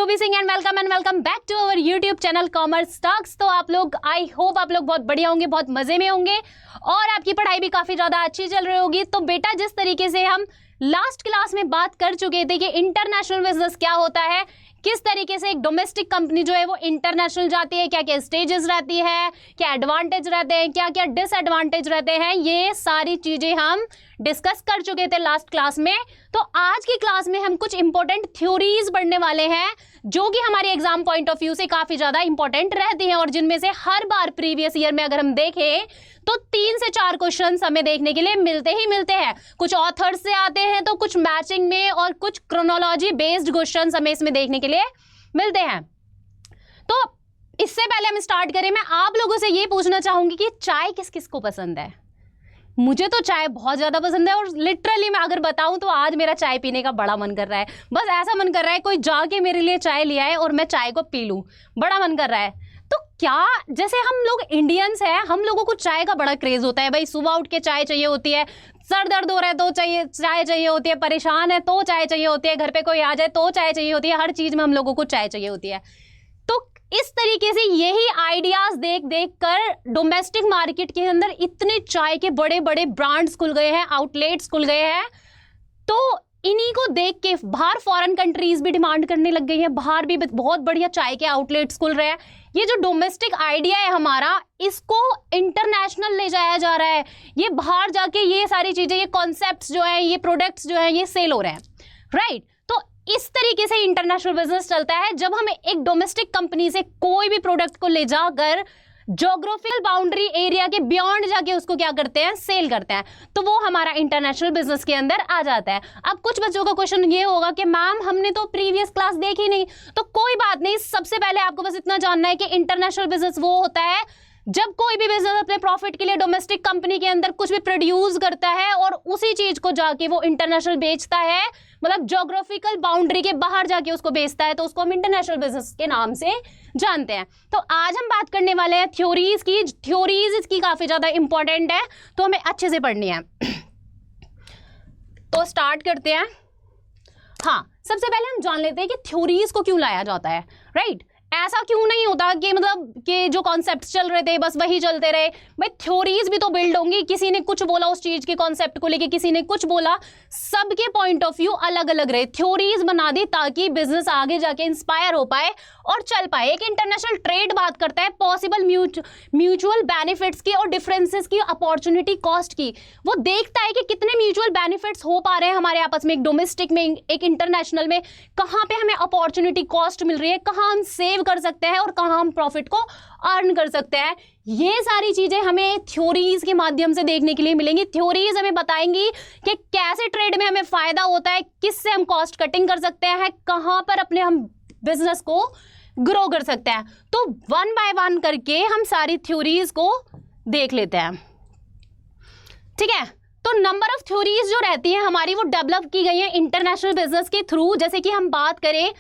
Ruby Singh and welcome back to our YouTube channel Commerce Talks. तो आप लोग, I hope आप लोग बहुत बढ़िया होंगे, बहुत मजे में होंगे और आपकी पढ़ाई भी काफी ज्यादा अच्छी चल रही होगी। तो बेटा, जिस तरीके से हम लास्ट क्लास में बात कर चुके थे कि इंटरनेशनल बिजनेस क्या होता है, किस तरीके से एक डोमेस्टिक कंपनी जो है वो इंटरनेशनल जाती है, क्या क्या स्टेजेस रहती है, क्या एडवांटेज रहते हैं, क्या क्या डिसएडवांटेज रहते हैं, ये सारी चीजें हम डिस्कस कर चुके थे लास्ट क्लास में। तो आज की क्लास में हम कुछ इंपॉर्टेंट थ्योरीज पढ़ने वाले हैं जो कि हमारी एग्जाम पॉइंट ऑफ व्यू से काफी ज्यादा इंपॉर्टेंट रहती हैं और जिनमें से हर बार प्रीवियस ईयर में अगर हम देखें तो 3 से 4 क्वेश्चंस हमें देखने के लिए मिलते ही मिलते हैं। कुछ ऑथर्स से आते हैं तो कुछ मैचिंग में और कुछ क्रोनोलॉजी बेस्ड क्वेश्चंस हमें इसमें देखने के लिए मिलते हैं। तो इससे पहले हम स्टार्ट करें, मैं आप लोगों से ये पूछना चाहूंगी कि चाय किस किस को पसंद है। मुझे तो चाय बहुत ज़्यादा पसंद है और लिटरली मैं अगर बताऊं तो आज मेरा चाय पीने का बड़ा मन कर रहा है। बस ऐसा मन कर रहा है कोई जाके मेरे लिए चाय ले आए और मैं चाय को पी लूं, बड़ा मन कर रहा है। तो क्या, जैसे हम लोग इंडियंस हैं, हम लोगों को चाय का बड़ा क्रेज होता है। भाई सुबह उठ के चाय चाहिए होती है, सर दर्द हो रहा है तो चाय चाहिए होती है, परेशान है तो चाय चाहिए होती है, घर पे कोई आ जाए तो चाय चाहिए होती है, हर चीज़ में हम लोगों को चाय चाहिए होती है। तो इस तरीके से यही आइडियाज देख देख कर डोमेस्टिक मार्केट के अंदर इतने चाय के बड़े बड़े ब्रांड्स खुल गए हैं, आउटलेट्स खुल गए हैं। तो इन्हीं को देख के बाहर फॉरेन कंट्रीज भी डिमांड करने लग गई हैं, बाहर भी बहुत बढ़िया चाय के आउटलेट्स खुल रहे हैं। ये जो डोमेस्टिक आइडिया है हमारा, इसको इंटरनेशनल ले जाया जा रहा है। ये बाहर जाके ये सारी चीजें, ये कॉन्सेप्ट्स जो है, ये प्रोडक्ट्स जो है, ये सेल हो रहे हैं, राइट। तो इस तरीके से इंटरनेशनल बिजनेस चलता है। जब हमें एक डोमेस्टिक कंपनी से कोई भी प्रोडक्ट को ले जाकर ज्योग्राफिकल बाउंड्री एरिया के बियॉन्ड जाके उसको क्या करते हैं, सेल करते हैं, तो वो हमारा इंटरनेशनल बिजनेस के अंदर आ जाता है। अब कुछ बच्चों का क्वेश्चन ये होगा कि मैम हमने तो प्रीवियस क्लास देखी नहीं। तो कोई बात नहीं, सबसे पहले आपको बस इतना जानना है कि इंटरनेशनल बिजनेस वो होता है जब कोई भी बिजनेस अपने प्रॉफिट के लिए डोमेस्टिक कंपनी के अंदर कुछ भी प्रोड्यूस करता है और उसी चीज को जाके वो इंटरनेशनल बेचता है, मतलब ज्योग्राफिकल बाउंड्री के बाहर जाके उसको बेचता है, तो उसको हम इंटरनेशनल बिजनेस के नाम से जानते हैं। तो आज हम बात करने वाले हैं थ्योरीज की। थ्योरीज इसकी काफी ज्यादा इंपॉर्टेंट है, तो हमें अच्छे से पढ़नी है। तो स्टार्ट करते हैं। हाँ, सबसे पहले हम जान लेते हैं कि थ्योरीज को क्यों लाया जाता है, राइट। ऐसा क्यों नहीं होता कि मतलब कि जो कॉन्सेप्ट्स चल रहे थे बस वही चलते रहे। भाई थ्योरीज भी तो बिल्ड होंगी, किसी ने कुछ बोला उस चीज के कॉन्सेप्ट को लेके, किसी ने कुछ बोला, सबके पॉइंट ऑफ व्यू अलग अलग रहे। थ्योरीज बना दी ताकि बिजनेस आगे जाके इंस्पायर हो पाए और चल पाए। एक इंटरनेशनल ट्रेड बात करता है पॉसिबल म्यूचुअल बेनिफिट्स की और डिफरेंसेस की, अपॉर्चुनिटी कॉस्ट की। वो देखता है कि कितने म्यूचुअल बेनिफिट्स हो पा रहे हैं हमारे आपस में, एक डोमेस्टिक में, एक इंटरनेशनल में, कहाँ पे हमें अपॉर्चुनिटी कॉस्ट मिल रही है, कहाँ हम सेव कर सकते हैं और कहां हम प्रॉफिट को अर्न कर सकते हैं। ये सारी चीजें हमें थ्योरीज के माध्यम से देखने के लिए मिलेंगी। थ्योरीज हमें बताएंगी कि कैसे ट्रेड में हमें फायदा होता है, किससे हम कॉस्ट कटिंग कर सकते हैं, कहां पर अपने हम बिजनेस को ग्रो कर सकते हैं। तो 1 बाय 1 करके हम सारी थ्योरीज को देख लेते हैं, ठीक है। तो नंबर ऑफ थ्योरीज जो रहती हैं हमारी, वो डेवलप की गई है इंटरनेशनल बिजनेस के थ्रू। जैसे कि हम बात करें,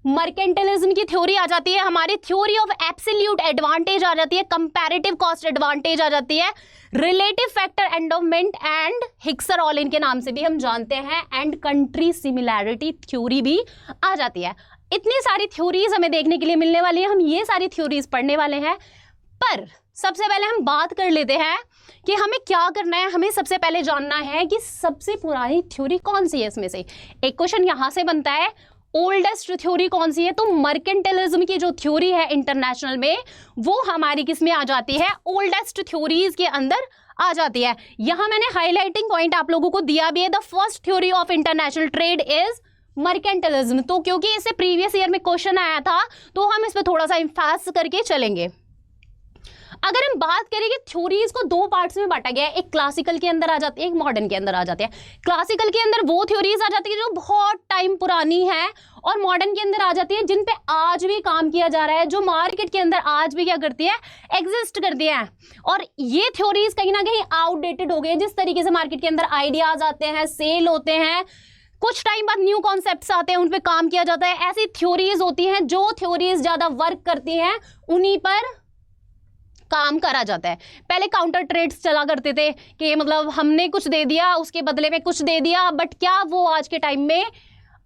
मर्केंटलिज्म की थ्योरी आ जाती है हमारी, थ्योरी ऑफ एब्सोल्यूट एडवांटेज आ जाती है, कंपैरेटिव कॉस्ट एडवांटेज आ जाती है, relative factor endowment and Heckscher Ohlin इनके नाम से भी हम जानते हैं, एंड कंट्री सिमिलैरिटी थ्योरी भी आ जाती है। इतनी सारी थ्योरीज हमें देखने के लिए मिलने वाली है, हम ये सारी थ्योरीज पढ़ने वाले हैं। पर सबसे पहले हम बात कर लेते हैं कि हमें क्या करना है। हमें सबसे पहले जानना है कि सबसे पुरानी थ्योरी कौन सी है। इसमें से एक क्वेश्चन यहां से बनता है, ओल्डेस्ट थ्योरी कौन सी है। तो मर्केंटलिज्म की जो थ्योरी है इंटरनेशनल में, वो हमारी किस में आ जाती है, ओल्डेस्ट थ्योरीज के अंदर आ जाती है। यहां मैंने हाईलाइटिंग पॉइंट आप लोगों को दिया भी है, the first theory of international trade is mercantilism. तो क्योंकि इससे प्रीवियस ईयर में क्वेश्चन आया था तो हम इस पर थोड़ा सा एम्फेसिस करके चलेंगे। अगर हम बात करें कि थ्योरीज को 2 पार्ट्स में बांटा गया है, एक क्लासिकल के अंदर आ जाती है, एक मॉडर्न के अंदर आ जाती है। क्लासिकल के अंदर वो थ्योरीज आ जाती है जो बहुत टाइम पुरानी है, और मॉडर्न के अंदर आ जाती है जिन पे आज भी काम किया जा रहा है, जो मार्केट के अंदर आज भी क्या करती है, एग्जिस्ट करती है। और ये थ्योरीज कहीं ना कहीं आउटडेटेड हो गई है। जिस तरीके से मार्केट के अंदर आइडियाज आते हैं, सेल होते हैं, कुछ टाइम बाद न्यू कॉन्सेप्ट्स आते हैं, उन पे काम किया जाता है। ऐसी थ्योरीज होती हैं जो थ्योरीज ज्यादा वर्क करती हैं, उन्हीं पर काम करा जाता है। पहले काउंटर ट्रेड्स चला करते थे कि मतलब हमने कुछ दे दिया, उसके बदले में कुछ दे दिया, बट क्या वो आज के टाइम में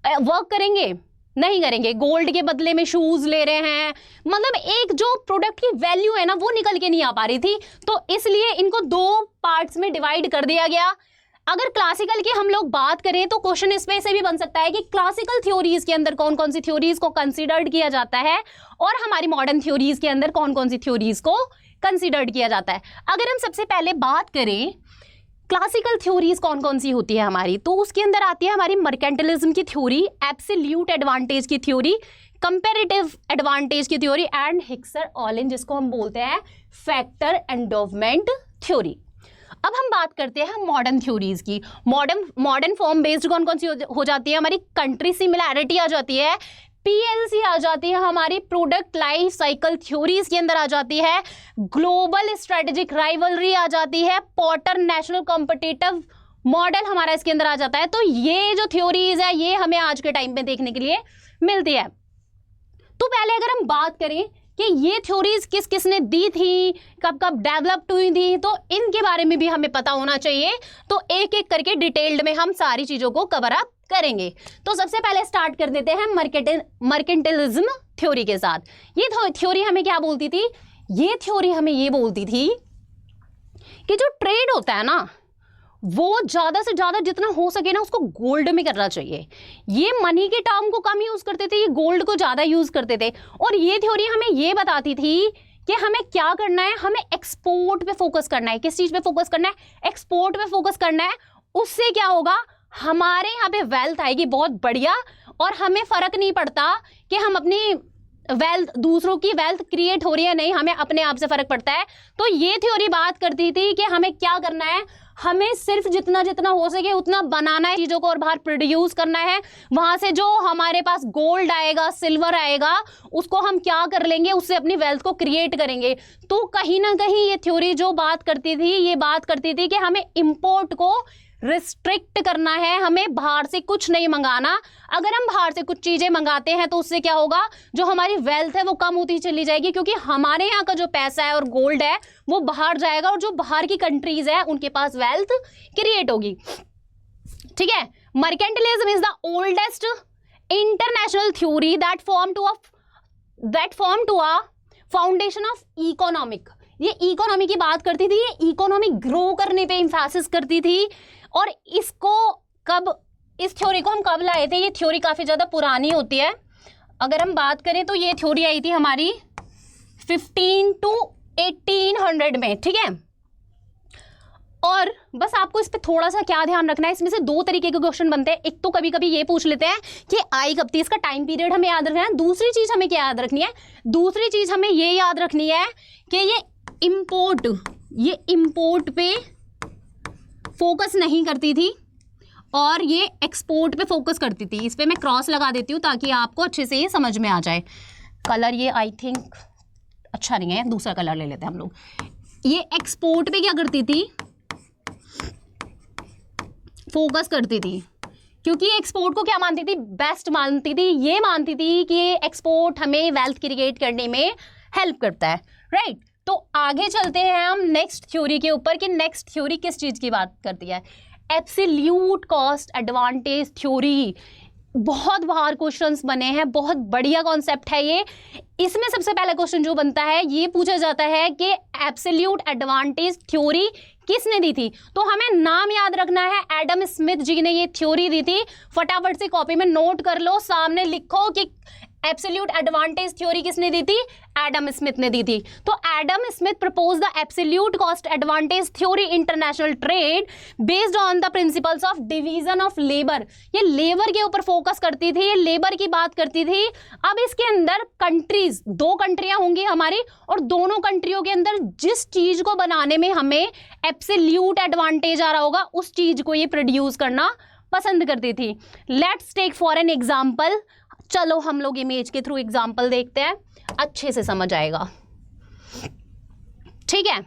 वर्क करेंगे? नहीं करेंगे। गोल्ड के बदले में शूज ले रहे हैं, मतलब एक जो प्रोडक्ट की वैल्यू है ना वो निकल के नहीं आ पा रही थी, तो इसलिए इनको दो पार्ट्स में डिवाइड कर दिया गया। अगर क्लासिकल की हम लोग बात करें तो क्वेश्चन इसमें से भी बन सकता है कि क्लासिकल थ्योरीज के अंदर कौन कौन सी थ्योरीज को कंसीडर्ड किया जाता है और हमारी मॉडर्न थ्योरीज के अंदर कौन कौन सी थ्योरीज को कंसीडर्ड किया जाता है। अगर हम सबसे पहले बात करें क्लासिकल थ्योरीज कौन कौन सी होती है हमारी, तो उसके अंदर आती है हमारी मर्केंटिलिज्म की थ्योरी, एब्सोल्यूट एडवांटेज की थ्योरी, कंपैरेटिव एडवांटेज की थ्योरी एंड हिक्सर ऑलिन जिसको हम बोलते हैं फैक्टर एंडोवमेंट थ्योरी। अब हम बात करते हैं मॉडर्न थ्योरीज की। मॉडर्न फॉर्म बेस्ड कौन कौन सी हो जाती है हमारी, कंट्री सिमिलैरिटी आ जाती है, पीएलसी आ जाती है, हमारी प्रोडक्ट लाइफ साइकिल थ्योरीज के अंदर आ जाती है, ग्लोबल स्ट्रेटेजिक राइवलरी आ जाती है, पॉटर नेशनल कॉम्पिटिटिव मॉडल हमारा इसके अंदर आ जाता है। तो ये जो थ्योरीज है ये हमें आज के टाइम पे देखने के लिए मिलती है। तो पहले अगर हम बात करें कि ये थ्योरीज किस किस ने दी थी, कब कब डेवलप्ड हुई थी, तो इनके बारे में भी हमें पता होना चाहिए। तो एक एक करके डिटेल्ड में हम सारी चीजों को कवर अप करेंगे। तो सबसे पहले स्टार्ट कर देते हैं मर्केंटिलिज्म थ्योरी के साथ। ये थ्योरी हमें क्या बोलती थी, ये थ्योरी हमें ये बोलती थी कि जो ट्रेड होता है ना वो ज्यादा से ज्यादा जितना हो सके ना उसको गोल्ड में करना चाहिए। ये मनी के टर्म को कम यूज करते थे, ये गोल्ड को ज्यादा यूज करते थे। और ये थ्योरी हमें ये बताती थी कि हमें क्या करना है, हमें एक्सपोर्ट पे फोकस करना है। किस चीज पे फोकस करना है, एक्सपोर्ट पे फोकस करना है। उससे क्या होगा, हमारे यहाँ पे वेल्थ आएगी बहुत बढ़िया, और हमें फर्क नहीं पड़ता कि हम अपनी वेल्थ, दूसरों की वेल्थ क्रिएट हो रही है नहीं, हमें अपने आप से फर्क पड़ता है। तो ये थ्योरी बात करती थी कि हमें क्या करना है, हमें सिर्फ जितना जितना हो सके उतना बनाना है चीजों को और बाहर प्रोड्यूस करना है। वहां से जो हमारे पास गोल्ड आएगा, सिल्वर आएगा, उसको हम क्या कर लेंगे, उससे अपनी वेल्थ को क्रिएट करेंगे। तो कहीं ना कहीं ये थ्योरी जो बात करती थी, ये बात करती थी कि हमें इंपोर्ट को रिस्ट्रिक्ट करना है, हमें बाहर से कुछ नहीं मंगाना। अगर हम बाहर से कुछ चीजें मंगाते हैं तो उससे क्या होगा, जो हमारी वेल्थ है वो कम होती चली जाएगी, क्योंकि हमारे यहाँ का जो पैसा है और गोल्ड है वो बाहर जाएगा, और जो बाहर की कंट्रीज है उनके पास वेल्थ क्रिएट होगी। ठीक है, mercantilism is the oldest international theory that form to a foundation of economic. ये इकोनॉमी की बात करती थी, ये इकोनॉमी ग्रो करने पे इंफेसिस करती थी। और इसको इस थ्योरी को हम कब लाए थे, ये थ्योरी काफी ज्यादा पुरानी होती है। अगर हम बात करें तो ये थ्योरी आई थी हमारी 15 to 1800 में। ठीक है, और बस आपको इस पे थोड़ा सा क्या ध्यान रखना है, इसमें से दो तरीके के क्वेश्चन बनते हैं। एक तो कभी कभी ये पूछ लेते हैं कि आई कब थी, इसका टाइम पीरियड हमें याद रखना है। दूसरी चीज हमें क्या याद रखनी है, दूसरी चीज हमें ये याद रखनी है कि ये इंपोर्ट पे फोकस नहीं करती थी और ये एक्सपोर्ट पे फोकस करती थी। इस पे मैं क्रॉस लगा देती हूँ ताकि आपको अच्छे से ये समझ में आ जाए। कलर ये आई थिंक अच्छा नहीं है, दूसरा कलर ले लेते हैं हम लोग। ये एक्सपोर्ट पे क्या करती थी, फोकस करती थी, क्योंकि एक्सपोर्ट को क्या मानती थी, बेस्ट मानती थी। ये मानती थी कि एक्सपोर्ट हमें वेल्थ क्रिएट करने में हेल्प करता है। राइट, तो आगे चलते हैं हम नेक्स्ट थ्योरी के ऊपर कि नेक्स्ट थ्योरी किस चीज की बात करती है, एब्सोल्यूट कॉस्ट एडवांटेज थ्योरी। बहुत बार क्वेश्चंस बने हैं, बहुत बढ़िया कॉन्सेप्ट है ये। इसमें सबसे पहला क्वेश्चन जो बनता है ये पूछा जाता है कि एब्सोल्यूट एडवांटेज थ्योरी किसने दी थी। तो हमें नाम याद रखना है, एडम स्मिथ जी ने ये थ्योरी दी थी। फटाफट से कॉपी में नोट कर लो, सामने लिखो कि एब्सोल्यूट एडवांटेज थ्योरी किसने दी थी, एडम स्मिथ ने दी थी। तो Adam Smith propose the absolute cost advantage theory international trade based on the principles of division of labour. ये लेबर के ऊपर फोकस करती थी, ये लेबर की बात करती थी। अब इसके अंदर कंट्रीज, दो कंट्रियां होंगी हमारी, और दोनों कंट्रियों के अंदर जिस चीज को बनाने में हमें एब्सोल्यूट एडवांटेज आ रहा होगा उस चीज को ये प्रोड्यूस करना पसंद करती थी। Let's take for an example. चलो हम लोग इमेज के थ्रू एग्जाम्पल देखते हैं, अच्छे से समझ आएगा। ठीक है,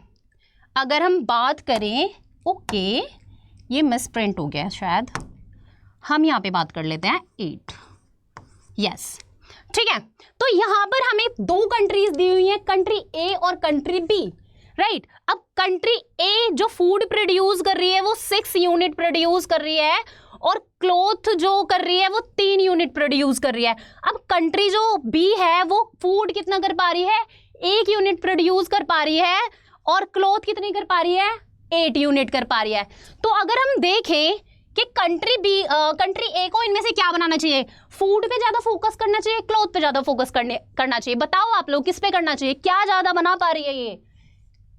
अगर हम बात करें, ओके ये मिस प्रिंट हो गया शायद, हम यहाँ पे बात कर लेते हैं 8। यस, ठीक है, तो यहाँ पर हमें दो कंट्रीज दी हुई हैं, कंट्री ए और कंट्री बी। राइट, अब कंट्री ए जो फूड प्रोड्यूस कर रही है वो 6 यूनिट प्रोड्यूस कर रही है, और क्लॉथ जो कर रही है वो 3 यूनिट प्रोड्यूस कर रही है। अब कंट्री जो बी है वो फूड कितना कर पा रही है, 1 यूनिट प्रोड्यूस कर पा रही है, और क्लॉथ कितनी कर पा रही है, 8 यूनिट कर पा रही है। तो अगर हम देखें कि कंट्री ए को इनमें से क्या बनाना चाहिए, फूड पे ज्यादा फोकस करना चाहिए, क्लॉथ पे ज्यादा फोकस करना चाहिए, बताओ आप लोग किस पे करना चाहिए, क्या ज्यादा बना पा रही है ये,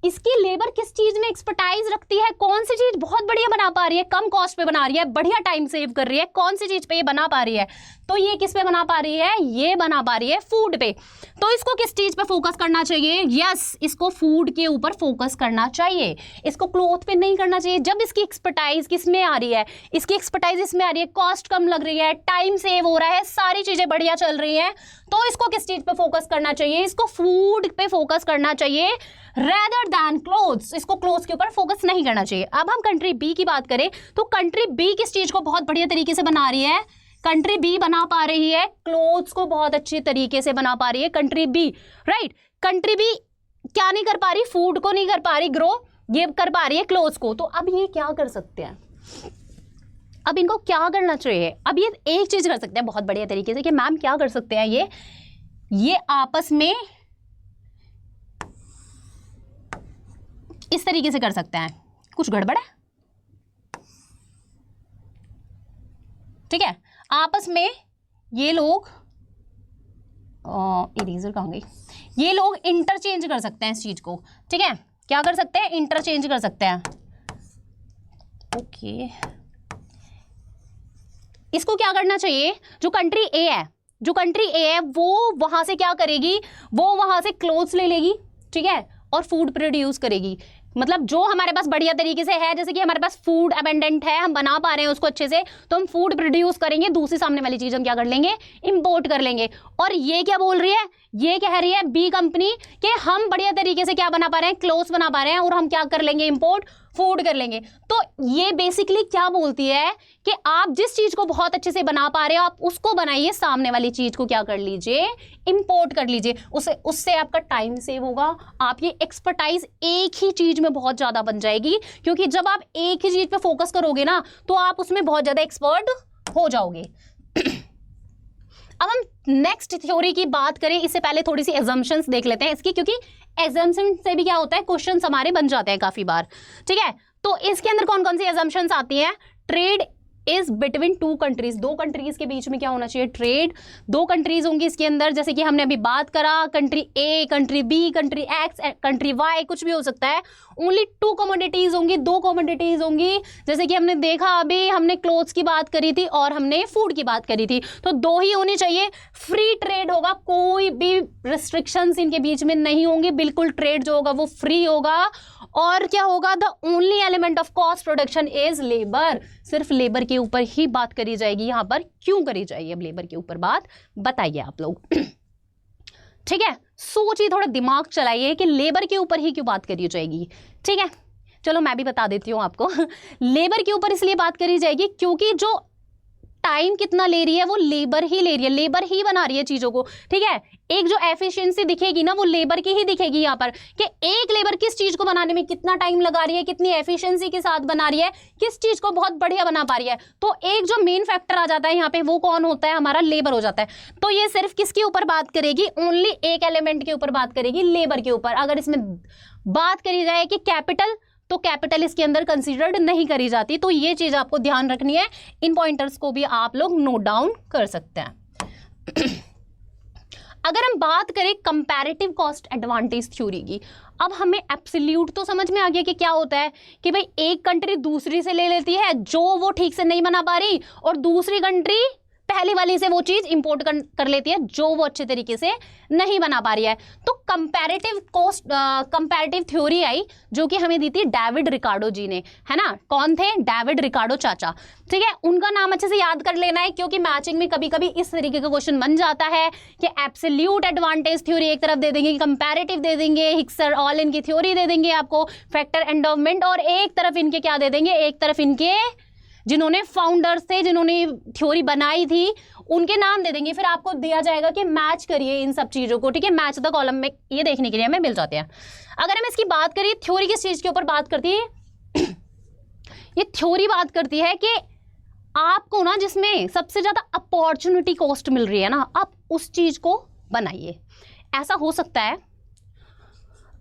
इसकी लेबर किस चीज में एक्सपर्टाइज रखती है, कौन सी चीज बहुत बढ़िया बना पा रही है, कम कॉस्ट पे बना रही है, बढ़िया टाइम सेव कर रही है, कौन सी चीज पे ये बना पा रही है, तो ये किस पे बना पा रही है, ये बना पा रही है फूड पे। तो इसको किस चीज पे फोकस करना चाहिए, यस इसको फूड के ऊपर फोकस करना चाहिए, इसको क्लॉथ पे नहीं करना चाहिए। जब इसकी एक्सपर्टाइज किस में आ रही है, इसकी एक्सपर्टाइज इसमें आ रही है, कॉस्ट कम लग रही है, टाइम सेव हो रहा है, सारी चीजें बढ़िया चल रही हैं, तो इसको किस चीज पे फोकस करना चाहिए, इसको फूड पे फोकस करना चाहिए रेदर दैन क्लोथ्स। इसको क्लोथ्स के ऊपर फोकस नहीं करना चाहिए। अब हम कंट्री बी की बात करें तो कंट्री बी किस चीज को बहुत बढ़िया तरीके से बना रही है, कंट्री बी बना पा रही है क्लोथ्स को बहुत अच्छे तरीके से बना पा रही है country B, right. Country B क्या नहीं कर पा रही, फूड को नहीं कर पा रही ग्रो, ये कर पा रही है क्लोथ्स को। तो अब ये क्या कर सकते हैं, अब इनको क्या करना चाहिए, अब ये एक चीज कर सकते हैं बहुत बढ़िया तरीके से कि मैम क्या कर सकते हैं, ये आपस में इस तरीके से कर सकते हैं। कुछ गड़बड़ है, ठीक है, आपस में ये लोग इरेजर कहाँ गई, ये लोग इंटरचेंज कर सकते हैं इस चीज को, ठीक है, क्या कर सकते हैं, इंटरचेंज कर सकते हैं। ओके, इसको क्या करना चाहिए, जो कंट्री ए है वो वहां से क्या करेगी, वो वहां से क्लोथ्स ले लेगी, ठीक है, और फूड प्रोड्यूस करेगी। मतलब जो हमारे पास बढ़िया तरीके से है, जैसे कि हमारे पास फूड अबेंडेंट है, हम बना पा रहे हैं उसको अच्छे से, तो हम फूड प्रोड्यूस करेंगे, दूसरी सामने वाली चीज हम क्या कर लेंगे, इंपोर्ट कर लेंगे। और ये क्या बोल रही है, ये कह रही है बी कंपनी कि हम बढ़िया तरीके से क्या बना पा रहे हैं, क्लोथ्स बना पा रहे हैं, और हम क्या कर लेंगे, इंपोर्ट फूड कर लेंगे। तो ये बेसिकली क्या बोलती है कि आप जिस चीज को बहुत अच्छे से बना पा रहे हो आप उसको बनाइए, सामने वाली चीज को क्या कर लीजिए, इंपोर्ट कर लीजिए, उससे आपका टाइम सेव होगा, आपकी एक्सपर्टाइज एक ही चीज में बहुत ज्यादा बन जाएगी, क्योंकि जब आप एक ही चीज पे फोकस करोगे ना तो आप उसमें बहुत ज्यादा एक्सपर्ट हो जाओगे। अब हम नेक्स्ट थ्योरी की बात करें, इससे पहले थोड़ी सी एजम्पशंस देख लेते हैं इसकी, क्योंकि एजम्पशन से भी क्या होता है, क्वेश्चंस हमारे बन जाते हैं काफी बार, ठीक है। तो इसके अंदर कौन कौन सी एजम्पशंस आती हैं, trade is between 2 countries, 2 countries के बीच में क्या होना चाहिए, ट्रेड, 2 कंट्रीज होंगी इसके अंदर, जैसे कि हमने अभी बात करा, country A, country B, country X, country Y, कुछ भी हो सकता है। ओनली 2 कमोडिटीज होंगी, 2 कमोडिटीज होंगी, जैसे कि हमने देखा अभी, हमने क्लोथ्स की बात करी थी और हमने फूड की बात करी थी, तो 2 ही होनी चाहिए। फ्री ट्रेड होगा, कोई भी रिस्ट्रिक्शंस इनके बीच में नहीं होंगी, बिल्कुल ट्रेड जो होगा वो फ्री होगा। और क्या होगा, the only element of cost production is labour, सिर्फ लेबर के ऊपर ही बात करी जाएगी यहाँ पर। क्यों करी जाएगी अब लेबर के ऊपर बात, बताइए आप लोग। ठीक है, सोचिए, थोड़ा दिमाग चलाइए कि लेबर के ऊपर ही क्यों बात करी जाएगी। ठीक है, चलो मैं भी बता देती हूँ आपको। लेबर के ऊपर इसलिए बात करी जाएगी क्योंकि जो टाइम कितना ले रही है वो लेबर ही ले रही है, लेबर ही बना रही है चीजों को। ठीक है, एक जो एफिशिएंसी दिखेगी ना वो लेबर की ही दिखेगी यहाँ पर, कि एक लेबर किस चीज को बनाने में कितना टाइम लगा रही है, कितनी एफिशिएंसी के साथ बना रही है, किस चीज को बहुत बढ़िया बना पा रही है। तो एक जो मेन फैक्टर आ जाता है यहाँ पे, वो कौन होता है, हमारा लेबर हो जाता है। तो ये सिर्फ किसके ऊपर बात करेगी, ओनली एक एलिमेंट के ऊपर बात करेगी, लेबर के ऊपर। अगर इसमें बात करी जाए कि कैपिटल, तो कैपिटल इसके अंदर कंसीडर्ड नहीं करी जाती। तो ये चीज आपको ध्यान रखनी है, इन पॉइंटर्स को भी आप लोग नोट डाउन कर सकते हैं। अगर हम बात करें कंपैरेटिव कॉस्ट एडवांटेज थ्योरी की, अब हमें एब्सोल्यूट तो समझ में आ गया कि क्या होता है, कि भाई एक कंट्री दूसरी से ले लेती है जो वो ठीक से नहीं बना पा रही, और दूसरी कंट्री पहली वाली से वो चीज इंपोर्ट कर लेती है जो वो अच्छे तरीके से नहीं बना पा रही है। तो कंपैरेटिव थ्योरी आई, जो कि हमें दी थी डेविड रिकार्डो जी ने, है ना। कौन थे, डेविड रिकार्डो चाचा। ठीक है, उनका नाम अच्छे से याद कर लेना है, क्योंकि मैचिंग में कभी कभी इस तरीके का क्वेश्चन बन जाता है कि एब्सोल्यूट एडवांटेज थ्योरी एक तरफ दे देंगे, कंपैरेटिव दे देंगे, हिक्सर ऑल इनकी थ्योरी दे देंगे आपको, फैक्टर एंडोवमेंट, और एक तरफ इनके क्या दे देंगे, एक तरफ इनके जिन्होंने फाउंडर्स थे, जिन्होंने थ्योरी बनाई थी, उनके नाम दे देंगे। फिर आपको दिया जाएगा कि मैच करिए इन सब चीजों को। ठीक है, मैच द कॉलम में ये देखने के लिए हमें मिल जाते हैं। अगर हम इसकी बात करिए, थ्योरी किस चीज के ऊपर बात करती है, ये थ्योरी बात करती है कि आपको ना जिसमें सबसे ज्यादा अपॉर्चुनिटी कॉस्ट मिल रही है ना, आप उस चीज को बनाइए। ऐसा हो सकता है,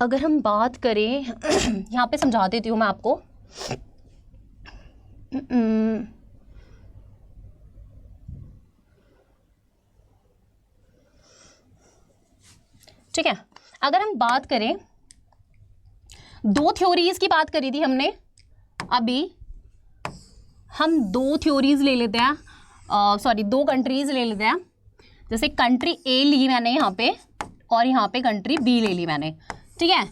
अगर हम बात करें यहाँ पे समझा देती हूँ मैं आपको। ठीक है, अगर हम बात करें, दो थ्योरीज की बात करी थी हमने, अभी हम दो थ्योरीज ले लेते हैं, सॉरी दो कंट्रीज ले लेते हैं। जैसे कंट्री ए ली मैंने यहाँ पे, और यहाँ पे कंट्री बी ले ली मैंने, ठीक है,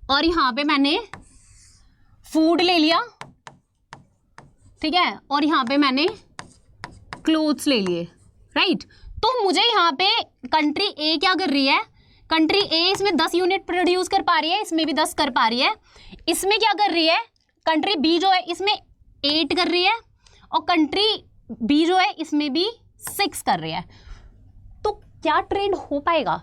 और यहाँ पे मैंने फूड ले लिया, ठीक है, और यहाँ पे मैंने क्लोथ्स ले लिए, राइट। तो मुझे यहाँ पे कंट्री ए क्या कर रही है, कंट्री ए इसमें 10 यूनिट प्रोड्यूस कर पा रही है, इसमें भी 10 कर पा रही है। इसमें क्या कर रही है, कंट्री बी जो है इसमें 8 कर रही है, और कंट्री बी जो है इसमें भी 6 कर रही है। तो क्या ट्रेड हो पाएगा?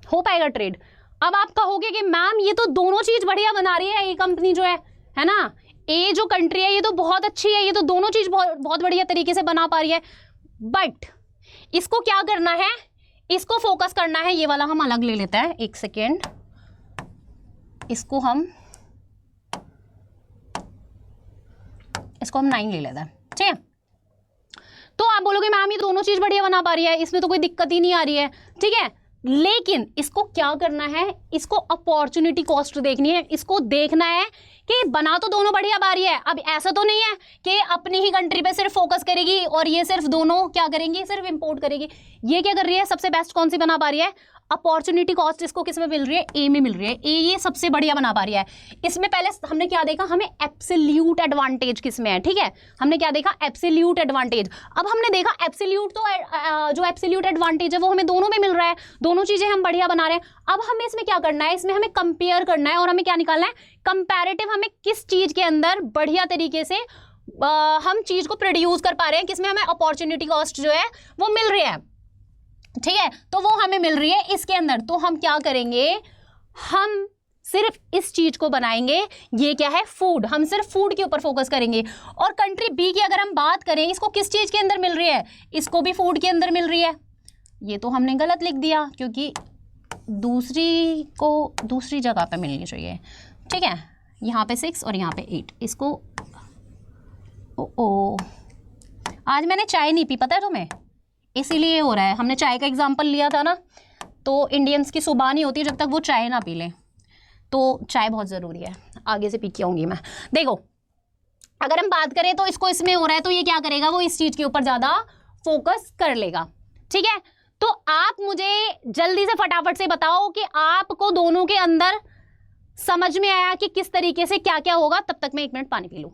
हो पाएगा ट्रेड। अब आप कहोगे कि मैम ये तो दोनों चीज बढ़िया बना रही है ये कंपनी जो है ना, ए जो कंट्री है ये तो बहुत अच्छी है, ये तो दोनों चीज बहुत बढ़िया तरीके से बना पा रही है। बट इसको क्या करना है, इसको फोकस करना है, ये वाला हम अलग ले लेते हैं, एक सेकेंड, इसको हम 9 ले लेते हैं, ठीक है। तो आप बोलोगे मैम ये दोनों चीज बढ़िया बना पा रही है, इसमें तो कोई दिक्कत ही नहीं आ रही है, ठीक है। लेकिन इसको क्या करना है, इसको अपॉर्चुनिटी कॉस्ट देखनी है, इसको देखना है कि बना तो दोनों बढ़िया पा रही है। अब ऐसा तो नहीं है कि अपनी ही कंट्री पे सिर्फ फोकस करेगी और ये सिर्फ दोनों क्या करेंगी, सिर्फ इंपोर्ट करेगी। ये क्या कर रही है, सबसे बेस्ट कौन सी बना पा रही है, अपॉर्चुनिटी कॉस्ट इसको किस में मिल रही है, ए में मिल रही है। ए ये सबसे बढ़िया बना पा रही है। इसमें पहले हमने क्या देखा, हमें एब्सोल्यूट एडवांटेज किस में है, ठीक है, हमने क्या देखा, एब्सोल्यूट एडवांटेज। अब हमने देखा एब्सोल्यूट, तो जो एब्सोल्यूट एडवांटेज है वो हमें दोनों में मिल रहा है, दोनों चीजें हम बढ़िया बना रहे हैं। अब हमें इसमें क्या करना है, इसमें हमें कंपेयर करना है और हमें क्या निकालना है, कंपैरेटिव, हमें किस चीज के अंदर बढ़िया तरीके से हम चीज को प्रोड्यूस कर पा रहे हैं, किसमें हमें अपॉर्चुनिटी कॉस्ट जो है वो मिल रही है, ठीक है। तो वो हमें मिल रही है इसके अंदर। तो हम क्या करेंगे, हम सिर्फ इस चीज को बनाएंगे, ये क्या है, फूड, हम सिर्फ फूड के ऊपर फोकस करेंगे। और कंट्री बी की अगर हम बात करें, इसको किस चीज के अंदर मिल रही है, इसको भी फूड के अंदर मिल रही है। ये तो हमने गलत लिख दिया क्योंकि दूसरी को दूसरी जगह पे मिलनी चाहिए, ठीक है। यहाँ पे 6 और यहाँ पे 8, इसको ओ आज मैंने चाय नहीं पी, पता है तुम्हें, इसीलिए हो रहा है। हमने चाय का एग्जाम्पल लिया था ना, तो इंडियंस की सुबह नहीं होती जब तक वो चाय ना पी लें, तो चाय बहुत ज़रूरी है। आगे से पी के आऊँगी मैं। देखो अगर हम बात करें तो इसको इसमें हो रहा है, तो ये क्या करेगा, वो इस चीज़ के ऊपर ज़्यादा फोकस कर लेगा, ठीक है। तो आप मुझे जल्दी से फटाफट से बताओ कि आपको दोनों के अंदर समझ में आया कि किस तरीके से क्या क्या होगा। तब तक मैं 1 मिनट पानी पी लूँ।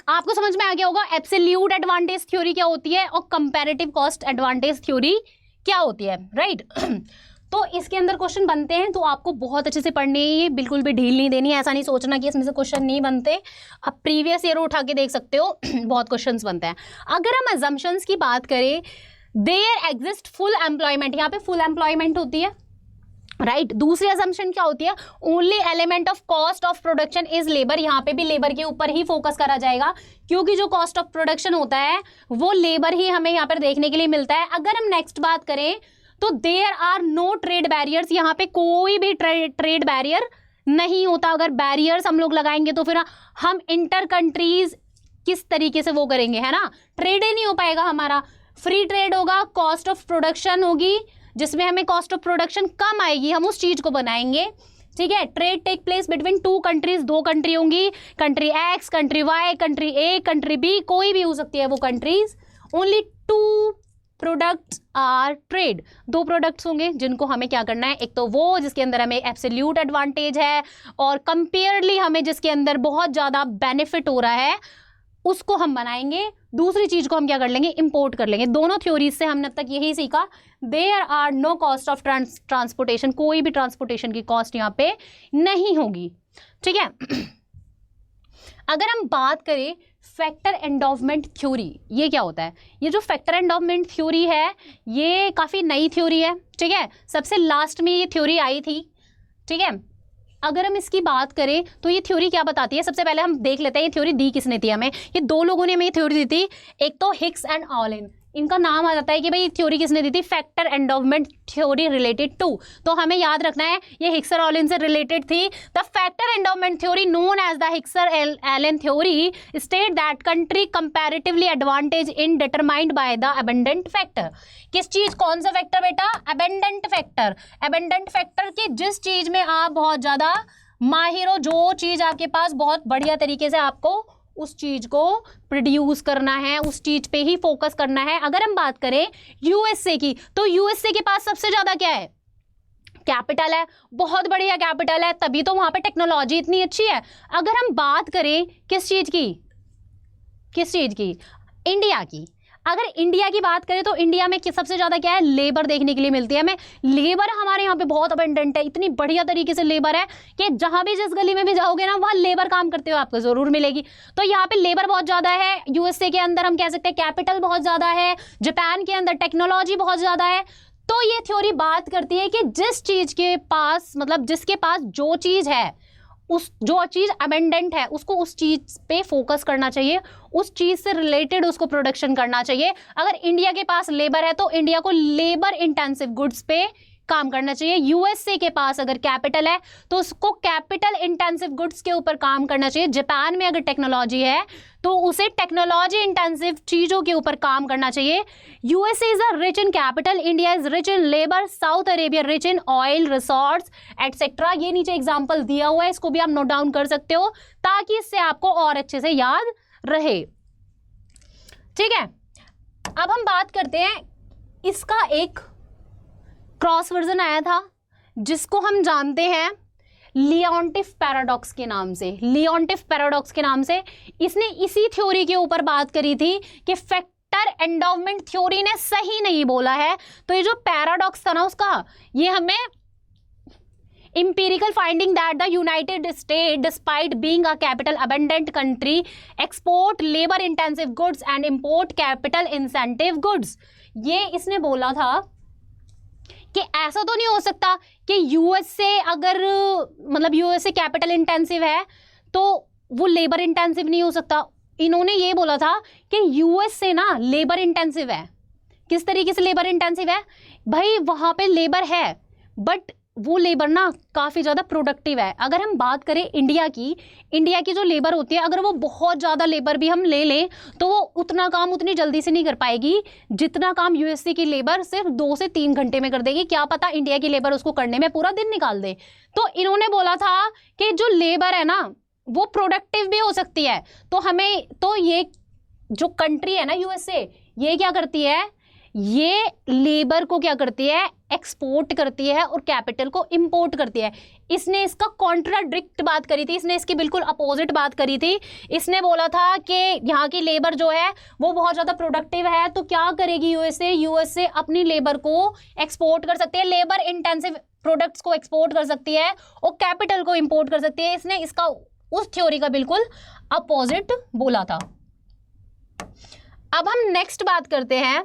आपको समझ में आ गया होगा एब्सोल्यूट एडवांटेज थ्योरी क्या होती है और कंपैरेटिव कॉस्ट एडवांटेज थ्योरी क्या होती है, राइट। तो इसके अंदर क्वेश्चन बनते हैं, तो आपको बहुत अच्छे से पढ़नी है, बिल्कुल भी ढील नहीं देनी है। ऐसा नहीं सोचना कि इसमें से क्वेश्चन नहीं बनते, आप प्रीवियस ईयर उठा के देख सकते हो, बहुत क्वेश्चंस बनते हैं। अगर हम अजम्पशंस की बात करें, देयर एग्जिस्ट फुल एम्प्लॉयमेंट, यहाँ पे फुल एम्प्लॉयमेंट होती है, राइट। दूसरी असम्पशन क्या होती है, only element of cost of production is labour. यहाँ पे भी लेबर के ऊपर ही फोकस करा जाएगा, क्योंकि जो कॉस्ट ऑफ प्रोडक्शन होता है वो लेबर ही हमें यहाँ पर देखने के लिए मिलता है। अगर हम नेक्स्ट बात करें तो there are no trade barriers, यहाँ पे कोई भी ट्रेड बैरियर नहीं होता। अगर बैरियर्स हम लोग लगाएंगे तो फिर हम इंटर कंट्रीज किस तरीके से वो करेंगे, है ना, ट्रेड ही नहीं हो पाएगा हमारा। फ्री ट्रेड होगा, कॉस्ट ऑफ प्रोडक्शन होगी, जिसमें हमें कॉस्ट ऑफ प्रोडक्शन कम आएगी, हम उस चीज को बनाएंगे, ठीक है। Trade take place between 2 countries, 2 country होंगी, country X, country Y, country A, country B, कोई भी हो सकती है वो countries. Only 2 products are trade, 2 products होंगे जिनको हमें क्या करना है, एक तो वो जिसके अंदर हमें एब्सोल्यूट एडवांटेज है और कंपेयरली हमें जिसके अंदर बहुत ज़्यादा बेनिफिट हो रहा है, उसको हम बनाएंगे। दूसरी चीज को हम क्या कर लेंगे, इंपोर्ट कर लेंगे। दोनों थ्योरीज से हमने अब तक यही सीखा, there are no cost of transportation, कोई भी ट्रांसपोर्टेशन की कॉस्ट यहाँ पे नहीं होगी, ठीक है। अगर हम बात करें फैक्टर एंडोवमेंट थ्योरी, ये क्या होता है? ये जो फैक्टर एंडोवमेंट थ्योरी है ये काफ़ी नई थ्योरी है, ठीक है, सबसे लास्ट में ये थ्योरी आई थी, ठीक है। अगर हम इसकी बात करें तो ये थ्योरी क्या बताती है, सबसे पहले हम देख लेते हैं ये थ्योरी दी किसने थी हमें। ये दो लोगों ने हमें ये थ्योरी दी थी, एक तो हिग्स एंड ऑलिन, इनका नाम आ जाता है कि भाई थ्योरी किसने दी थी, factor endowment theory related to. तो हमें याद रखना है ये हिग्स और ऑलिन से रिलेटेड थी। The factor endowment theory known as the Heckscher Ohlin theory state that country comparatively advantage in determined by the abundant factor. किस चीज, कौन सा फैक्टर बेटा, अबंडेंट फैक्टर। अबंडेंट फैक्टर की जिस चीज में आप बहुत ज्यादा माहिर हो, जो चीज आपके पास बहुत बढ़िया तरीके से आपको उस चीज को प्रोड्यूस करना है, उस चीज पे ही फोकस करना है। अगर हम बात करें यूएसए की, तो यूएसए के पास सबसे ज्यादा क्या है, कैपिटल है, बहुत बढ़िया कैपिटल है, तभी तो वहां पे टेक्नोलॉजी इतनी अच्छी है। अगर हम बात करें किस चीज की, इंडिया की, अगर इंडिया की बात करें तो इंडिया में सबसे ज्यादा क्या है, लेबर देखने के लिए मिलती है हमें। लेबर हमारे यहाँ पे बहुत अबंडेंट है, इतनी बढ़िया तरीके से लेबर है कि जहां भी जिस गली में भी जाओगे ना वहां लेबर काम करते हुए आपको जरूर मिलेगी। तो यहाँ पे लेबर बहुत ज्यादा है। यूएसए के अंदर हम कह सकते हैं कैपिटल बहुत ज्यादा है, जापान के अंदर टेक्नोलॉजी बहुत ज्यादा है। तो ये थ्योरी बात करती है कि जिस चीज के पास, मतलब जिसके पास जो चीज है, उस जो चीज अबंडेंट है उसको उस चीज पे फोकस करना चाहिए, उस चीज से रिलेटेड उसको प्रोडक्शन करना चाहिए। अगर इंडिया के पास लेबर है तो इंडिया को लेबर इंटेंसिव गुड्स पे काम करना चाहिए। यूएसए के पास अगर कैपिटल है तो उसको कैपिटल इंटेंसिव गुड्स के ऊपर काम करना चाहिए। जापान में अगर टेक्नोलॉजी है तो उसे टेक्नोलॉजी इंटेंसिव चीजों के ऊपर काम करना चाहिए। USA is a rich in capital, India is rich in labour, south Arabia rich in oil resource etcetera. ये नीचे एग्जांपल दिया हुआ है, इसको भी आप नोट डाउन कर सकते हो ताकि इससे आपको और अच्छे से याद रहे, ठीक है। अब हम बात करते हैं, इसका एक क्रॉस वर्जन आया था जिसको हम जानते हैं लियोंटिफ पैराडॉक्स के नाम से। लियोंटिफ पैराडॉक्स के नाम से इसने इसी थ्योरी के ऊपर बात करी थी कि फैक्टर एंडोवमेंट थ्योरी ने सही नहीं बोला है। तो ये जो पैराडॉक्स था ना उसका, ये हमें empirical finding that the United States, despite being a capital abundant country, export labor intensive goods and import capital incentive goods। ये इसने बोला था कि ऐसा तो नहीं हो सकता कि यूएसए अगर, मतलब यूएसए कैपिटल इंटेंसिव है तो वो लेबर इंटेंसिव नहीं हो सकता। इन्होंने ये बोला था कि यूएसए ना लेबर इंटेंसिव है। किस तरीके से लेबर इंटेंसिव है भाई, वहां पे लेबर है बट वो लेबर ना काफ़ी ज़्यादा प्रोडक्टिव है। अगर हम बात करें इंडिया की जो लेबर होती है, अगर वो बहुत ज़्यादा लेबर भी हम ले लें तो वो उतना काम उतनी जल्दी से नहीं कर पाएगी जितना काम यूएसए की लेबर सिर्फ 2 से 3 घंटे में कर देगी। क्या पता इंडिया की लेबर उसको करने में पूरा दिन निकाल दे। तो इन्होंने बोला था कि जो लेबर है ना वो प्रोडक्टिव भी हो सकती है। तो हमें, तो ये जो कंट्री है ना यूएसए, ये क्या करती है, ये लेबर को क्या करती है, एक्सपोर्ट करती है और कैपिटल को इंपोर्ट करती है। इसने इसका कॉन्ट्राडिक्ट बात करी थी, इसने इसकी बिल्कुल अपोजिट बात करी थी। इसने बोला था कि यहाँ की लेबर जो है वो बहुत ज़्यादा प्रोडक्टिव है, तो क्या करेगी यूएसए अपनी लेबर को एक्सपोर्ट कर सकती है, लेबर इंटेंसिव प्रोडक्ट्स को एक्सपोर्ट कर सकती है और कैपिटल को इंपोर्ट कर सकती है। इसने इसका उस थ्योरी का बिल्कुल अपोजिट बोला था। अब हम नेक्स्ट बात करते हैं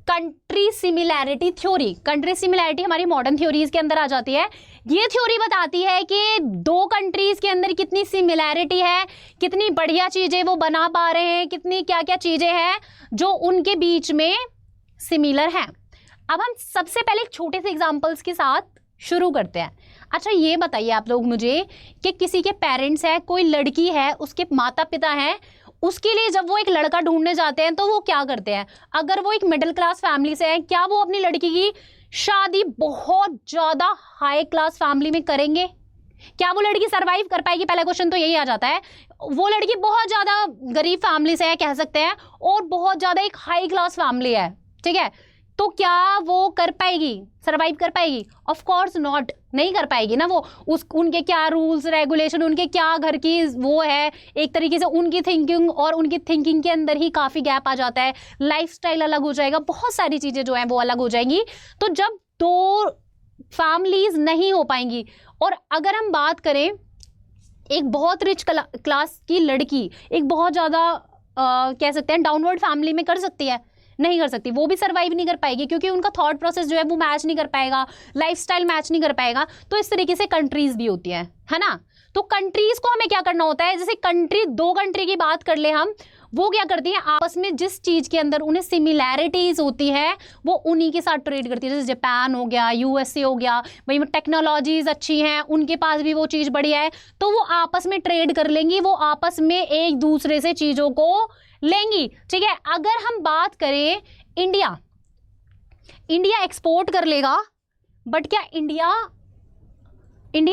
country similarity theory. Country similarity हमारी मॉडर्न थ्योरीज के अंदर आ जाती है। ये थ्योरी बताती है कि दो कंट्रीज के अंदर कितनी सिमिलैरिटी है, कितनी बढ़िया चीजें वो बना पा रहे हैं, कितनी क्या क्या चीजें हैं जो उनके बीच में सिमिलर हैं। अब हम सबसे पहले एक छोटे से एग्जांपल्स के साथ शुरू करते हैं। अच्छा ये बताइए आप लोग मुझे कि किसी के पेरेंट्स है, कोई लड़की है, उसके माता पिता हैं, उसके लिए जब वो एक लड़का ढूंढने जाते हैं तो वो क्या करते हैं, अगर वो एक मिडिल क्लास फैमिली से है, क्या वो अपनी लड़की की शादी बहुत ज़्यादा हाई क्लास फैमिली में करेंगे? क्या वो लड़की सरवाइव कर पाएगी? पहला क्वेश्चन तो यही आ जाता है। वो लड़की बहुत ज़्यादा गरीब फैमिली से है कह सकते हैं और बहुत ज़्यादा एक हाई क्लास फैमिली है, ठीक है, तो क्या वो कर पाएगी, सर्वाइव कर पाएगी? ऑफ कोर्स नॉट, नहीं कर पाएगी ना वो। उनके क्या रूल्स रेगुलेशन, उनके क्या घर की वो है, एक तरीके से उनकी थिंकिंग और उनकी थिंकिंग के अंदर ही काफ़ी गैप आ जाता है, लाइफस्टाइल अलग हो जाएगा, बहुत सारी चीज़ें जो हैं वो अलग हो जाएंगी। तो जब दो फैमिलीज नहीं हो पाएंगी, और अगर हम बात करें एक बहुत रिच क्लास की लड़की एक बहुत ज़्यादा कह सकते हैं डाउनवर्ड फैमिली में कर सकती है? नहीं कर सकती, वो भी सर्वाइव नहीं कर पाएगी, क्योंकि उनका थॉट प्रोसेस जो है वो मैच नहीं कर पाएगा, लाइफस्टाइल मैच नहीं कर पाएगा। तो इस तरीके से कंट्रीज भी होती है ना। तो कंट्रीज को हमें क्या करना होता है, जैसे कंट्री, दो कंट्री की बात कर ले हम, वो क्या करती हैं आपस में जिस चीज के अंदर उन्हें सिमिलैरिटीज होती है वो उन्हीं के साथ ट्रेड करती है। जैसे जापान हो गया, यूएसए हो गया, भाई टेक्नोलॉजीज अच्छी हैं, उनके पास भी वो चीज बढ़िया है, तो वो आपस में ट्रेड कर लेंगी, वो आपस में एक दूसरे से चीजों को लेंगी। ठीक है, अगर हम बात करें इंडिया एक्सपोर्ट कर लेगा, बट क्या इंडिया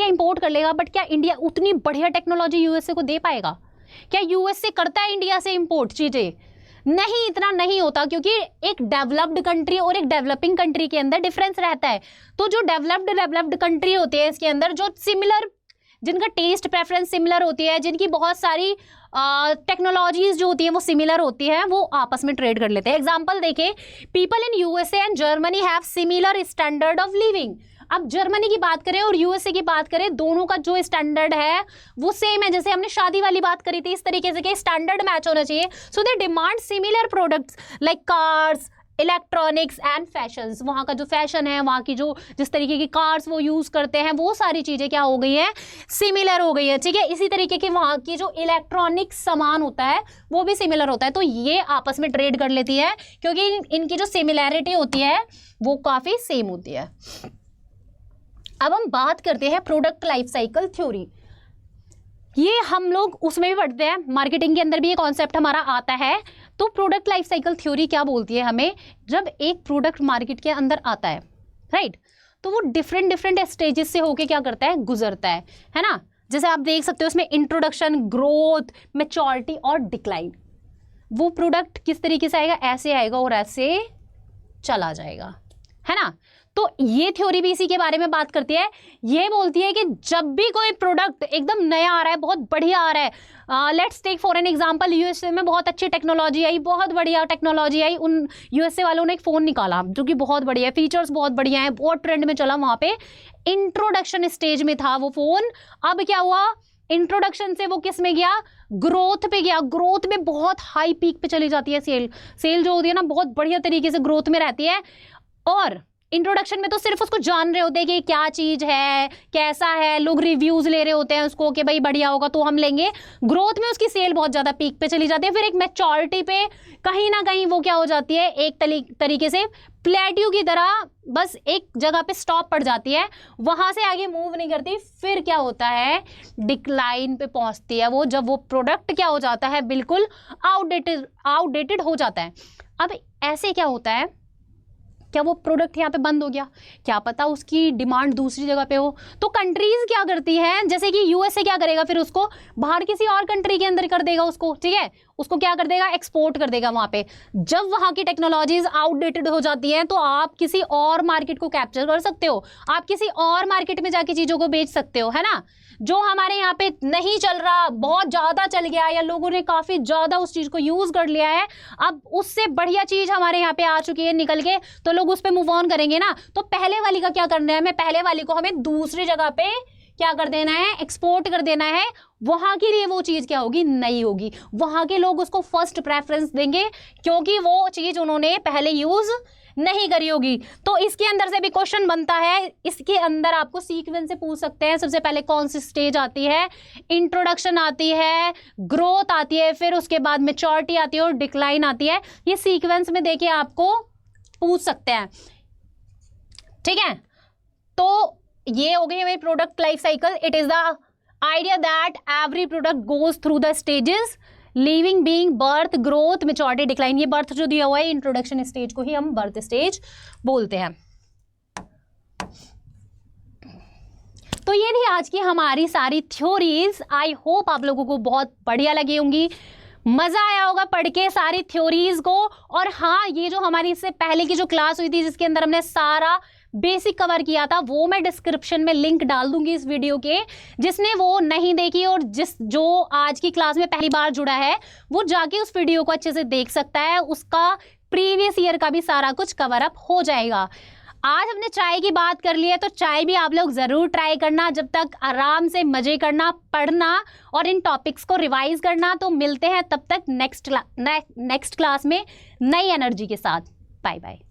इंपोर्ट कर लेगा, बट क्या इंडिया उतनी बढ़िया टेक्नोलॉजी यूएसए को दे पाएगा? क्या यूएसए करता है इंडिया से इंपोर्ट चीजें? नहीं, इतना नहीं होता, क्योंकि एक डेवलप्ड कंट्री और एक डेवलपिंग कंट्री के अंदर डिफरेंस रहता है। तो जो डेवलप्ड कंट्री होती है, इसके अंदर जो सिमिलर, जिनका टेस्ट प्रेफरेंस सिमिलर होती है, जिनकी बहुत सारी टेक्नोलॉजीज जो होती है वो सिमिलर होती है, वो आपस में ट्रेड कर लेते हैं। एग्जांपल देखें, people in USA and Germany have similar standard of living. अब जर्मनी की बात करें और यूएसए की बात करें, दोनों का जो स्टैंडर्ड है वो सेम है। जैसे हमने शादी वाली बात करी थी, इस तरीके से कि स्टैंडर्ड मैच होना चाहिए। So they demand similar products like cars, electronics and fashions. वहाँ का जो फैशन है, वहाँ की जो जिस तरीके की कार्स वो यूज़ करते हैं, वो सारी चीज़ें क्या हो गई हैं, सिमिलर हो गई है। ठीक है, इसी तरीके के वहाँ की जो इलेक्ट्रॉनिक सामान होता है वो भी सिमिलर होता है। तो ये आपस में ट्रेड कर लेती है, क्योंकि इनकी जो सिमिलैरिटी होती है वो काफ़ी सेम होती है। अब हम बात करते हैं प्रोडक्ट लाइफ साइकिल थ्योरी। ये हम लोग उसमें भी पढ़ते हैं, मार्केटिंग के अंदर भी ये कॉन्सेप्ट हमारा आता है। तो प्रोडक्ट लाइफ साइकिल थ्योरी क्या बोलती है हमें, जब एक प्रोडक्ट मार्केट के अंदर आता है, राइट, तो वो डिफरेंट स्टेजेस से होके क्या करता है, गुजरता है ना। जैसे आप देख सकते हो इसमें इंट्रोडक्शन, ग्रोथ, मैच्योरिटी और डिक्लाइन। वो प्रोडक्ट किस तरीके से आएगा, ऐसे आएगा और ऐसे चला जाएगा, है ना। तो ये थ्योरी भी इसी के बारे में बात करती है। ये बोलती है कि जब भी कोई प्रोडक्ट एकदम नया आ रहा है, बहुत बढ़िया आ रहा है, let's take for an example, USA में बहुत अच्छी टेक्नोलॉजी आई, बहुत बढ़िया टेक्नोलॉजी आई, उन यूएसए वालों ने एक फ़ोन निकाला जो कि बहुत बढ़िया है, फीचर्स बहुत बढ़िया है, बहुत ट्रेंड में चला। वहाँ पे इंट्रोडक्शन स्टेज में था वो फ़ोन। अब क्या हुआ, इंट्रोडक्शन से वो किस में गया, ग्रोथ पे गया। ग्रोथ में बहुत हाई पीक पे चली जाती है सेल जो होती है ना, बहुत बढ़िया तरीके से ग्रोथ में रहती है। और इंट्रोडक्शन में तो सिर्फ उसको जान रहे होते हैं कि क्या चीज़ है, कैसा है, लोग रिव्यूज़ ले रहे होते हैं उसको कि भाई बढ़िया होगा तो हम लेंगे। ग्रोथ में उसकी सेल बहुत ज़्यादा पीक पे चली जाती है। फिर एक मैच्योरिटी पे कहीं ना कहीं वो क्या हो जाती है, एक तरीके से प्लेट्यू की तरह बस एक जगह पे स्टॉप पड़ जाती है, वहाँ से आगे मूव नहीं करती। फिर क्या होता है, डिक्लाइन पे पहुँचती है वो, जब वो प्रोडक्ट क्या हो जाता है, बिल्कुल आउटडेटेड हो जाता है। अब ऐसे क्या होता है, क्या वो प्रोडक्ट यहाँ पे बंद हो गया, क्या पता उसकी डिमांड दूसरी जगह पे हो। तो कंट्रीज क्या करती हैं, जैसे कि यूएसए क्या करेगा, फिर उसको बाहर किसी और कंट्री के अंदर कर देगा उसको, ठीक है, उसको क्या कर देगा, एक्सपोर्ट कर देगा वहाँ पे। जब वहाँ की टेक्नोलॉजीज आउटडेटेड हो जाती हैं तो आप किसी और मार्केट को कैप्चर कर सकते हो, आप किसी और मार्केट में जाके चीज़ों को बेच सकते हो, है ना। जो हमारे यहाँ पे नहीं चल रहा, बहुत ज़्यादा चल गया, या लोगों ने काफ़ी ज़्यादा उस चीज़ को यूज़ कर लिया है, अब उससे बढ़िया चीज़ हमारे यहाँ पे आ चुकी है निकल के, तो लोग उस पर मूव ऑन करेंगे ना। तो पहले वाली का क्या करना है, हमें पहले वाली को हमें दूसरी जगह पे क्या कर देना है, एक्सपोर्ट कर देना है। वहाँ के लिए वो चीज़ क्या होगी, नई होगी, वहाँ के लोग उसको फर्स्ट प्रेफरेंस देंगे, क्योंकि वो चीज़ उन्होंने पहले यूज़ नहीं करी होगी। तो इसके अंदर से भी क्वेश्चन बनता है, इसके अंदर आपको सीक्वेंस से पूछ सकते हैं। सबसे पहले कौन सी स्टेज आती है, इंट्रोडक्शन आती है, ग्रोथ आती है, फिर उसके बाद मैच्योरिटी आती है और डिक्लाइन आती है। ये सीक्वेंस में देके आपको पूछ सकते हैं, ठीक है। तो ये हो गई हमारी product life cycle. It is the idea that every product goes through the stages, living, being, birth, growth, maturity, decline. ये बर्थ जो दिया हुआ है, इंट्रोडक्शन स्टेज को ही हम बर्थ स्टेज बोलते हैं। तो ये थी आज की हमारी सारी थ्योरीज। आई होप आप लोगों को बहुत बढ़िया लगी होंगी। मजा आया होगा पढ़ के सारी थ्योरीज को। और हाँ, ये जो हमारी इससे पहले की जो क्लास हुई थी जिसके अंदर हमने सारा बेसिक कवर किया था, वो मैं डिस्क्रिप्शन में लिंक डाल दूंगी इस वीडियो के। जिसने वो नहीं देखी और जो आज की क्लास में पहली बार जुड़ा है वो जाके उस वीडियो को अच्छे से देख सकता है, उसका प्रीवियस ईयर का भी सारा कुछ कवर अप हो जाएगा। आज हमने चाय की बात कर ली है, तो चाय भी आप लोग ज़रूर ट्राई करना, जब तक आराम से मज़े करना, पढ़ना और इन टॉपिक्स को रिवाइज करना। तो मिलते हैं तब तक नेक्स्ट क्लास में नई एनर्जी के साथ। Bye bye.